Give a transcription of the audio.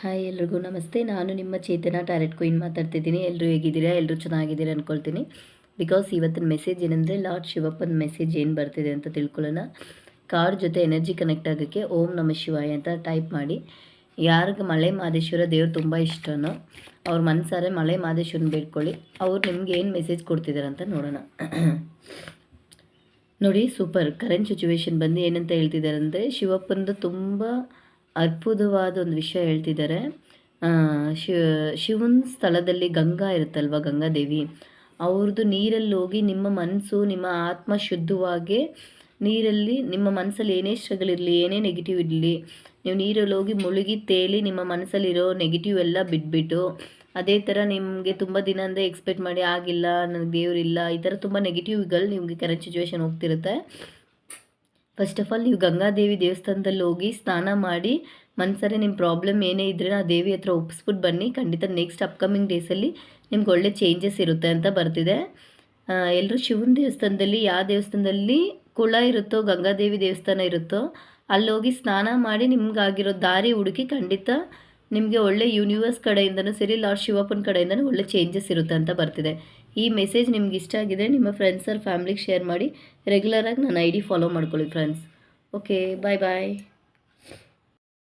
Hi ಎಲ್ರಿಗೂ ನಮಸ್ತೆ. ನಾನು ನಿಮ್ಮ ಚೇತನ ಟ್ಯಾರೆಟ್ ಕ್ವೀನ್ ಮಾತಾಡ್ತಿದ್ದೀನಿ. ಎಲ್ಲರೂ ಹೇಗಿದ್ದೀರಾ? ಎಲ್ಲರೂ ಚೆನ್ನಾಗಿದ್ದೀರಾ ಅಂದ್ಕೊಳ್ತೀನಿ. ಬಿಕಾಸ್ ಇವತ್ತಿನ ಮೆಸೇಜ್ ಏನಂದರೆ ಲಾರ್ಡ್ ಶಿವಪ್ಪನ ಮೆಸೇಜ್ ಏನು ಬರ್ತಿದೆ ಅಂತ ತಿಳ್ಕೊಳ್ಳೋಣ. ಕಾರ್ಡ್ ಜೊತೆ ಎನರ್ಜಿ ಕನೆಕ್ಟ್ ಆಗೋಕ್ಕೆ ಓಂ ನಮ ಶಿವಾಯ ಅಂತ ಟೈಪ್ ಮಾಡಿ. ಯಾರಿಗೆ ಮಲೆ ಮಹದೇಶ್ವರ ದೇವ್ರು ತುಂಬ ಇಷ್ಟನೋ ಅವ್ರ ಮನಸಾರೆ ಮಲೆ ಮಹದೇಶ್ವರನ ಬೇಡ್ಕೊಳ್ಳಿ. ಅವ್ರು ನಿಮ್ಗೆ ಏನು ಮೆಸೇಜ್ ಕೊಡ್ತಿದ್ದಾರೆ ಅಂತ ನೋಡೋಣ. ನೋಡಿ, ಸೂಪರ್. ಕರೆಂಟ್ ಸಿಚುವೇಶನ್ ಬಂದು ಏನಂತ ಹೇಳ್ತಿದ್ದಾರೆ ಅಂದರೆ ಶಿವಪ್ಪಂದು ತುಂಬ ಅದ್ಭುತವಾದ ಒಂದು ವಿಷಯ ಹೇಳ್ತಿದ್ದಾರೆ. ಶಿವನ ಸ್ಥಳದಲ್ಲಿ ಗಂಗಾ ಇರುತ್ತಲ್ವ, ಗಂಗಾದೇವಿ ಅವ್ರದ್ದು ನೀರಲ್ಲಿ ಹೋಗಿ ನಿಮ್ಮ ಮನಸ್ಸು ನಿಮ್ಮ ಆತ್ಮ ಶುದ್ಧವಾಗಿ ನೀರಲ್ಲಿ ನಿಮ್ಮ ಮನಸ್ಸಲ್ಲಿ ಏನೇ ಸ್ಟ್ರಗಲ್ ಇರಲಿ, ಏನೇ ನೆಗೆಟಿವ್ ಇರಲಿ, ನೀವು ನೀರಲ್ಲಿ ಹೋಗಿ ಮುಳುಗಿ ತೇಲಿ ನಿಮ್ಮ ಮನಸ್ಸಲ್ಲಿರೋ ನೆಗೆಟಿವ್ ಎಲ್ಲ ಬಿಟ್ಬಿಟ್ಟು, ಅದೇ ಥರ ನಿಮಗೆ ತುಂಬ ದಿನ ಅಂದರೆ ಎಕ್ಸ್ಪೆಕ್ಟ್ ಮಾಡಿ ಆಗಿಲ್ಲ, ನನಗೆ ದೇವರಿಲ್ಲ, ಈ ಥರ ತುಂಬ ನೆಗೆಟಿವ್ಗಳು ನಿಮಗೆ ಕರೆಂಟ್ ಸಿಚುವೇಶನ್ ಹೋಗ್ತಿರುತ್ತೆ. ಫಸ್ಟ್ ಆಫ್ ಆಲ್ ನೀವು ಗಂಗಾದೇವಿ ದೇವಸ್ಥಾನದಲ್ಲಿ ಹೋಗಿ ಸ್ನಾನ ಮಾಡಿ ಮನಸರೆ ನಿಮ್ಮ ಪ್ರಾಬ್ಲಮ್ ಏನೇ ಇದ್ದರೆ ಆ ದೇವಿ ಹತ್ರ ಒಪ್ಪಿಸ್ಬಿಟ್ಟು ಬನ್ನಿ. ಖಂಡಿತ ನೆಕ್ಸ್ಟ್ ಅಪ್ಕಮಿಂಗ್ ಡೇಸಲ್ಲಿ ನಿಮ್ಗೆ ಒಳ್ಳೆ ಚೇಂಜಸ್ ಇರುತ್ತೆ ಅಂತ ಬರ್ತಿದೆ. ಎಲ್ಲರೂ ಶಿವನ ದೇವಸ್ಥಾನದಲ್ಲಿ ಯಾವ ದೇವಸ್ಥಾನದಲ್ಲಿ ಕುಳ ಇರುತ್ತೋ, ಗಂಗಾದೇವಿ ದೇವಸ್ಥಾನ ಇರುತ್ತೋ ಅಲ್ಲಿ ಹೋಗಿ ಸ್ನಾನ ಮಾಡಿ ನಿಮ್ಗಾಗಿರೋ ದಾರಿ ಹುಡುಕಿ ಖಂಡಿತ ನಿಮಗೆ ಒಳ್ಳೆ ಯೂನಿವರ್ಸ್ ಕಡೆಯಿಂದನೂ ಸರಿ, ಲಾರ್ಡ್ ಶಿವಪ್ಪನ ಕಡೆಯಿಂದನೂ ಒಳ್ಳೆ ಚೇಂಜಸ್ ಇರುತ್ತೆ ಅಂತ ಬರ್ತಿದೆ. ಈ ಮೆಸೇಜ್ ನಿಮ್ಗೆ ಇಷ್ಟ ಆಗಿದೆ ನಿಮ್ಮ ಫ್ರೆಂಡ್ಸ್ ಆರ್ ಫ್ಯಾಮ್ಲಿಗೆ ಶೇರ್ ಮಾಡಿ. ರೆಗ್ಯುಲರಾಗಿ ನನ್ನ ID ಫಾಲೋ ಮಾಡ್ಕೊಳ್ಳಿ ಫ್ರೆಂಡ್ಸ್. ಓಕೆ, ಬಾಯ್ ಬಾಯ್.